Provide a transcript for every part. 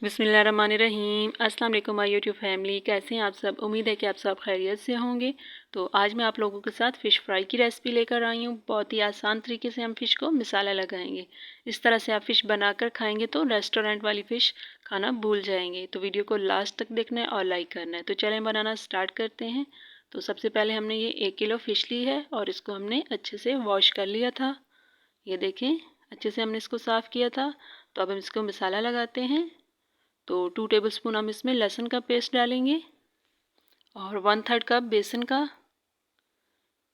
बिस्मिल्लाहिर्रहमानिर्रहीम। अस्सलाम वालेकुम माय यूट्यूब फैमिली, कैसे हैं आप सब। उम्मीद है कि आप सब खैरियत से होंगे। तो आज मैं आप लोगों के साथ फ़िश फ्राई की रेसिपी लेकर आई हूँ। बहुत ही आसान तरीके से हम फ़िश को मसाला लगाएंगे। इस तरह से आप फ़िश बनाकर खाएंगे तो रेस्टोरेंट वाली फ़िश खाना भूल जाएंगे। तो वीडियो को लास्ट तक देखना है और लाइक करना है। तो चलें बनाना स्टार्ट करते हैं। तो सबसे पहले हमने ये 1 किलो फ़िश ली है और इसको हमने अच्छे से वॉश कर लिया था। ये देखें, अच्छे से हमने इसको साफ़ किया था। तो अब हम इसको मसाला लगाते हैं। तो 2 टेबलस्पून हम इसमें लहसुन का पेस्ट डालेंगे और 1/3 कप बेसन का।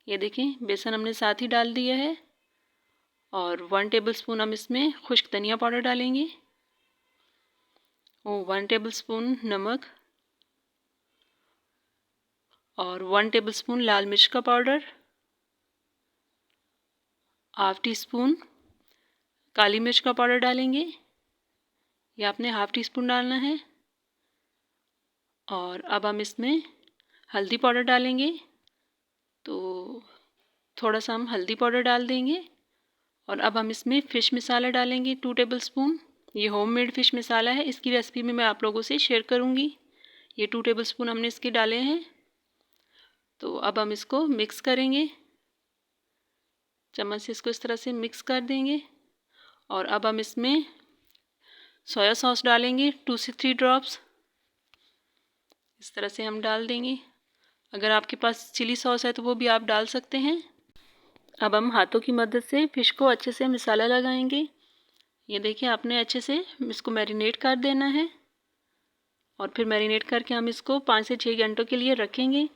ये देखें, बेसन हमने साथ ही डाल दिया है। और 1 टेबलस्पून हम इसमें खुश्क धनिया पाउडर डालेंगे और 1 टेबलस्पून नमक और 1 टेबलस्पून लाल मिर्च का पाउडर, हाफ टी स्पून काली मिर्च का पाउडर डालेंगे। ये आपने हाफ टी स्पून डालना है। और अब हम इसमें हल्दी पाउडर डालेंगे। तो थोड़ा सा हम हल्दी पाउडर डाल देंगे। और अब हम इसमें फ़िश मसाला डालेंगे 2 टेबलस्पून। ये होममेड फ़िश मसाला है, इसकी रेसिपी में मैं आप लोगों से शेयर करूंगी। ये 2 टेबलस्पून हमने इसके डाले हैं। तो अब हम इसको मिक्स करेंगे, चम्मच से इसको इस तरह से मिक्स कर देंगे। और अब हम इसमें सोया सॉस डालेंगे 2 से 3 ड्रॉप्स। इस तरह से हम डाल देंगे। अगर आपके पास चिली सॉस है तो वो भी आप डाल सकते हैं। अब हम हाथों की मदद से फ़िश को अच्छे से मसाला लगाएंगे। ये देखिए, आपने अच्छे से इसको मैरिनेट कर देना है। और फिर मैरिनेट करके हम इसको 5 से 6 घंटों के लिए रखेंगे।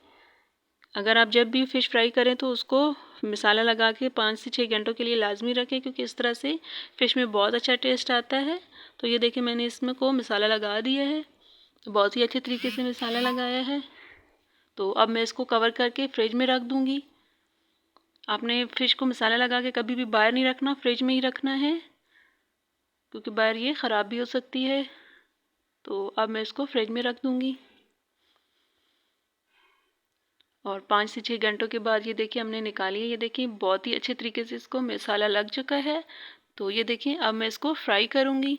अगर आप जब भी फ़िश फ्राई करें तो उसको मसाला लगा के 5 से 6 घंटों के लिए लाजमी रखें, क्योंकि इस तरह से फ़िश में बहुत अच्छा टेस्ट आता है। तो ये देखिए, मैंने इसमें को मसाला लगा दिया है। तो बहुत ही अच्छे तरीके से मसाला लगाया है। तो अब मैं इसको कवर करके फ्रिज में रख दूँगी। आपने फ़िश को मसाला लगा के कभी भी बाहर नहीं रखना, फ्रिज में ही रखना है, क्योंकि बाहर ये ख़राब भी हो सकती है। तो अब मैं इसको फ्रिज में रख दूँगी। और 5 से 6 घंटों के बाद ये देखिए हमने निकाली है। ये देखिए, बहुत ही अच्छे तरीके से इसको मसाला लग चुका है। तो ये देखिए, अब मैं इसको फ्राई करूँगी।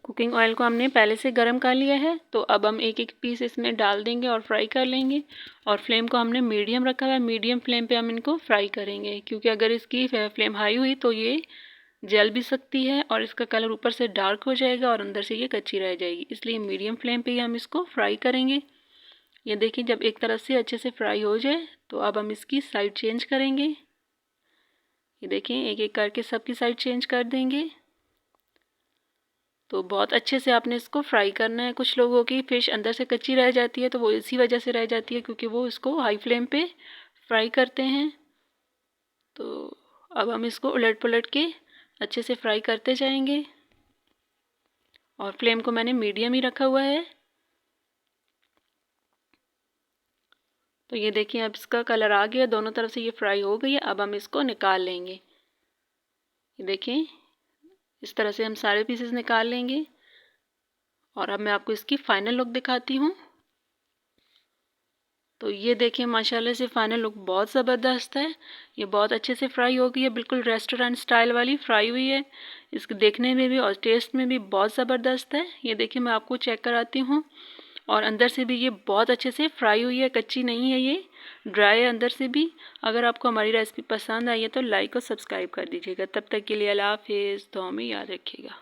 कुकिंग ऑयल को हमने पहले से गर्म कर लिया है। तो अब हम एक एक पीस इसमें डाल देंगे और फ्राई कर लेंगे। और फ्लेम को हमने मीडियम रखा हुआ है। मीडियम फ्लेम पे हम इनको फ्राई करेंगे, क्योंकि अगर इसकी फ्लेम हाई हुई तो ये जल भी सकती है और इसका कलर ऊपर से डार्क हो जाएगा और अंदर से ये कच्ची रह जाएगी। इसलिए मीडियम फ्लेम पे ही हम इसको फ्राई करेंगे। ये देखिए, जब एक तरफ से अच्छे से फ्राई हो जाए तो अब हम इसकी साइड चेंज करेंगे। ये देखिए, एक एक करके सबकी साइड चेंज कर देंगे। तो बहुत अच्छे से आपने इसको फ्राई करना है। कुछ लोगों की फ़िश अंदर से कच्ची रह जाती है, तो वो इसी वजह से रह जाती है, क्योंकि वो इसको हाई फ्लेम पे फ्राई करते हैं। तो अब हम इसको उलट पुलट के अच्छे से फ्राई करते जाएंगे। और फ्लेम को मैंने मीडियम ही रखा हुआ है। तो ये देखिए, अब इसका कलर आ गया, दोनों तरफ से ये फ्राई हो गई है। अब हम इसको निकाल लेंगे। ये देखिए, इस तरह से हम सारे पीसेस निकाल लेंगे। और अब मैं आपको इसकी फाइनल लुक दिखाती हूँ। तो ये देखिए, माशाल्लाह से फाइनल लुक बहुत ज़बरदस्त है। ये बहुत अच्छे से फ्राई हो गई है, बिल्कुल रेस्टोरेंट स्टाइल वाली फ्राई हुई है। इसके देखने में भी और टेस्ट में भी बहुत ज़बरदस्त है। ये देखिए, मैं आपको चेक कराती हूँ। और अंदर से भी ये बहुत अच्छे से फ्राई हुई है, कच्ची नहीं है, ये ड्राई है अंदर से भी। अगर आपको हमारी रेसिपी पसंद आई है तो लाइक और सब्सक्राइब कर दीजिएगा। तब तक के लिए अल्लाह हाफिज़, दुआ में याद रखिएगा।